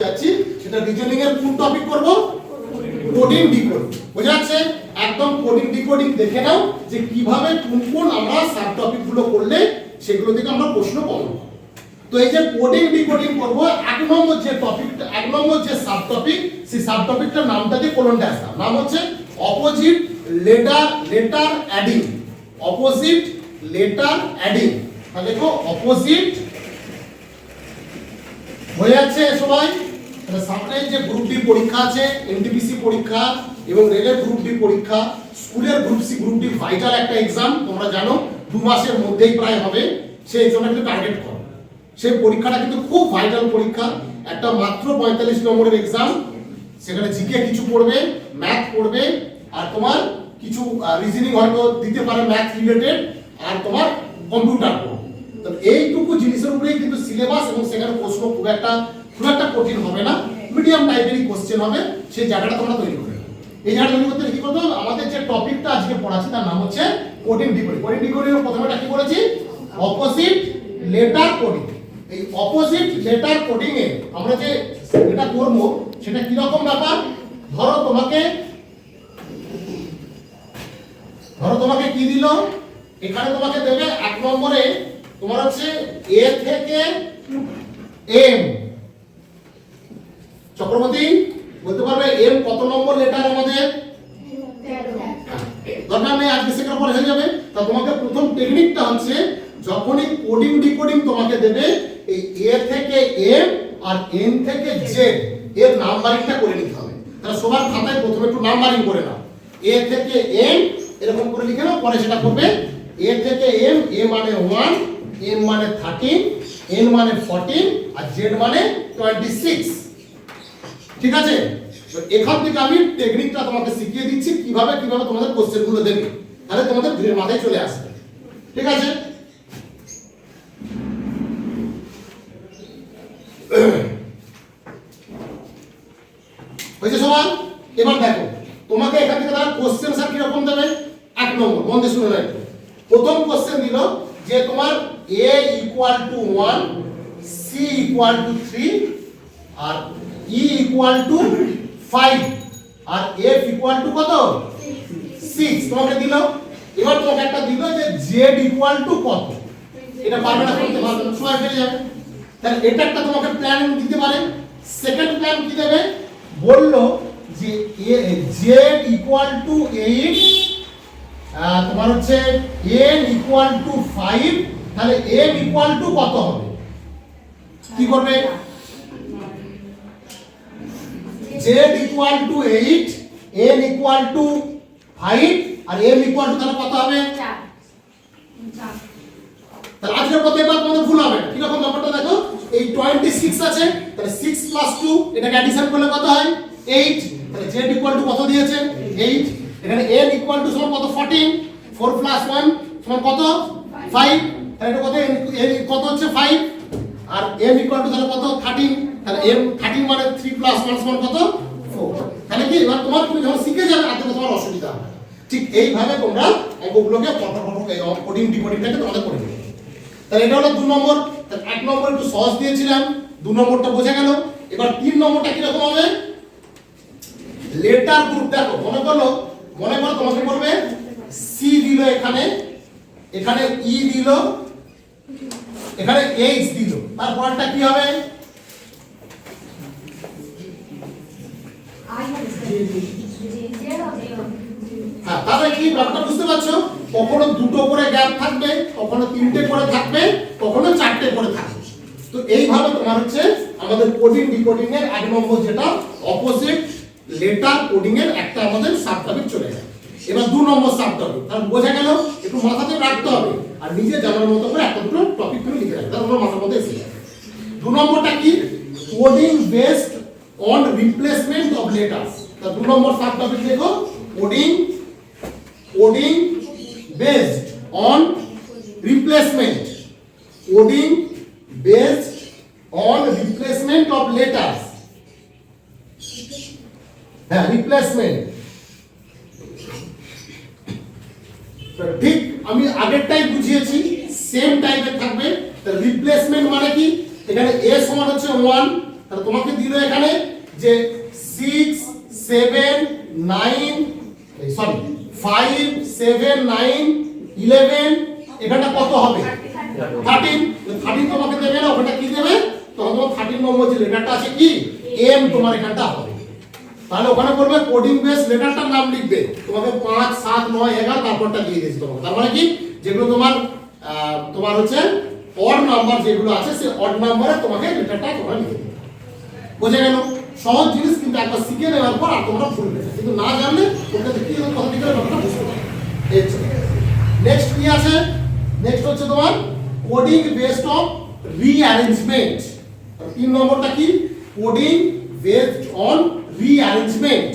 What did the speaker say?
যাচ্ছি সেটা রিজনিং এর কোন টপিক করব কোডিং ডিকোডিং বুঝা যাচ্ছে একদম কোডিং ডিকোডিং দেখে নাও যে কিভাবে কোন কোন আমরা সাব টপিক গুলো করলে সেগুলো থেকে আমরা প্রশ্ন পাবো তো এই যে কোডিং ডিকোডিং করব এক নম্বর যে টপিকটা এক নম্বর যে সাব টপিক সেই সাব টপিকটার নামটা দিয়ে কোলন ড্যাশ দাও নাম হচ্ছে opposite letter adding opposite letter adding তাহলে দেখো অপোজিট হয়ে যাচ্ছে সবাই সামনে যে গ্রুপ ডি পরীক্ষা আছে এনটিপিসি পরীক্ষা এবং রেলের গ্রুপ ডি পরীক্ষা স্কুলের group C group D vital একটা एग्जाम তোমরা জানো 2 মাসের মধ্যেই প্রায় হবে সেই এক্সামটা কিন্তু টার্গেট করো সেই পরীক্ষাটা কিন্তু খুব ভাইটাল পরীক্ষা একটা মাত্র 45 নম্বরের एग्जाम সেখানে জিকে কিছু পড়বে ম্যাথ পড়বে আর তোমার কিছু রিজনিং হয়তো দিতে পারে ম্যাথ রিলেটেড আর তোমার কম্পিউটার পড়বে তো এইটুকু জিনিসের উপরেই কিন্তু সিলেবাস এবং সেখানে প্রশ্ন খুব একটা কঠিন হবে না মিডিয়াম টাইপেরই কোশ্চেন হবে সেই জায়গাটা তোমরা তৈরি করে এই জায়গাটা তৈরি করতে কি করতে হবে আমাদের যে টপিকটা আজকে পড়াচ্ছি তার নাম হচ্ছে কোডিং ডিকোডিং কোডিং ডিকোডিং এর প্রথমেটা কি করেছি অপোজিট লেটার কোডিং এই অপোজিট লেটার কোডিং এ আমরা যে এটা করব সেটা কি রকম ব্যাপার ধরো তোমাকে কি দিল এখানে তোমাকে দেবে এক নম্বরে তোমার হচ্ছে এ থেকে এম চক্রবর্তী বলতে পারবে এম কত নম্বর লেটার আমাদের 13 দরকার নেই আজকে শেখার পর হয়ে যাবে তা তোমাকে প্রথম টেকনিকটা হচ্ছে যখনই কোডিং ডিকোডিং তোমাকে দেবে এই এ থেকে এম আর এন থেকে জেড এর নাম্বারিংটা করে নিতে হবে তাহলে সবার খাতায় প্রথমে একটু নাম্বারিং করে নাও এ থেকে এম এরকম করে লিখে নাও পরে সেটা করবে এ থেকে এম এ মানে 1 এম মানে 13 এন মানে 14 আর জেড মানে 26 ঠিক আছে এখান থেকে আমি টেকনিকটা তোমাকে শিখিয়ে দিচ্ছি কিভাবে তোমাদের কোশ্চেন গুলো দেবে তাহলে তোমাদের ধীরে মাথায় চলে আসবে ঠিক আছে হয়েছে সবাই এবার দেখো তোমাকে এখান থেকে তার কোশ্চেন স্যার কি রকম দেবে এক নম্বর মন দিয়ে শুনে নাও প্রথম কোশ্চেন দিল যে তোমার a = 1 c = 3 R e = 5 R f = কত 6 তোমাকে দিল এবার তোমাকে একটা দিল যে z = কত এটা পারবে না করতে পারবে না সময় পেয়ে যাবে তাহলে এটা একটা তোমাকে প্ল্যান দিতে পারে সেকেন্ড প্ল্যান কি দেবে বললো যে z = 8 তোমার হচ্ছে n = 5 তাহলে m = কত হবে কি করবে z = 8 n = 5 আর m = তাহলে কত হবে 4 তাহলে আজকের পথে এবার তোমাদের ভুল হবে কি রকম ব্যাপারটা দেখো এই 26 আছে তাহলে 6 + 2 এটাকে অ্যাডিশন করলে কত হয় 8 তাহলে z = কত দিয়েছে 8 এখানে n = সমান কত 14 4 + 1 সমান কত 5 তাহলে এটা কত n কত হচ্ছে 5 আর m = তাহলে কত 13 তাহলে m 13 মানে 3 + 1 সমান কত 4 তাহলে কি এবার তোমার তুমি যখন শিখে যাবে আর তোমার অসুবিধা হবে ঠিক এইভাবে তোমরা অঙ্কগুলোকে কোডিং ডিকোডিংটাকে তোমাদের করে নেবে তাহলে এটা হলো 2 নম্বর তাহলে 1 নম্বর একটু সহজ দিয়েছিলাম 2 নম্বরটা বোঝা গেল এবার 3 নম্বরটা কি রকম হবে লেটার গ্রুপ দেখো মনে করো তোমাকে বলবে সি দিল এখানে ই দিল এখানে এইচ দিল তারপরটা কি হবে হ্যাঁ তাহলে কি ব্যাপারটা বুঝতে পারছো কখনো দুটো করে গ্যাপ থাকবে কখনো তিনটে করে থাকবে কখনো চারটে করে থাকবে তো এইভাবে তোমার হচ্ছে আমাদের কোডিং ডিকোডিং এর 1 নম্বর যেটা অপোজিট লেটার কোডিং এর একটা আমাদের সাব টপিক চলে যায় এবার 2 নম্বর সাব টপিক তাহলে বোঝা গেল একটু মাথাতে রাখতে হবে আর নিজে জানার মতো করে একটা দুটো টপিক তুমি লিখে রাখবে তাহলে মাথার মধ্যে এসে যাবে 2 নম্বরটা কি coding based on replacement of letters তা 2 নম্বর সাব টপিক দেখো coding based on replacement coding based on replacement of letters replacement ঠিক আমি আগেরটাই বুঝিয়েছি সেম টাইপের থাকবে রিপ্লেসমেন্ট মানে কি এখানে a সমান হচ্ছে 1 তাহলে তোমাকে দিল এখানে যে 6 7 9 সরি 5 7 9 11 এখানটা কত হবে 13 13 তোমাকে দেবে না ওখানটা কি দেবে তখন তোমার 13 নম্বর যে লেটারটা আছে কি এম তোমার এখানটা হবে তাহলে ওখানে বলবে কোডিং বেস লেটারটার নাম লিখবে তোমাকে 5 7 9 11 তারপরটা দিয়ে দিয়েছি তোমাকে তার মানে কি যেগুলো তোমার হচ্ছে অড নাম্বার যেগুলো আছে সেই অড নাম্বারে তোমাকে লেটারটা তোমরা লিখে দিবে বুঝে গেল সহজ জিনিস কিন্তু একবার শিখে নেওয়ার পর আর তোমরা ভুলবে না কিন্তু না জানলে ওটা দেখি কথা লিখে ব্যাপারটা বুঝতে পারবে নেক্সট কি আছে নেক্সট হচ্ছে তোমার কোডিং বেসড অন রিঅ্যারেঞ্জমেন্ট 3 নম্বরটা কি কোডিং বেসড অন রিঅ্যারেঞ্জমেন্ট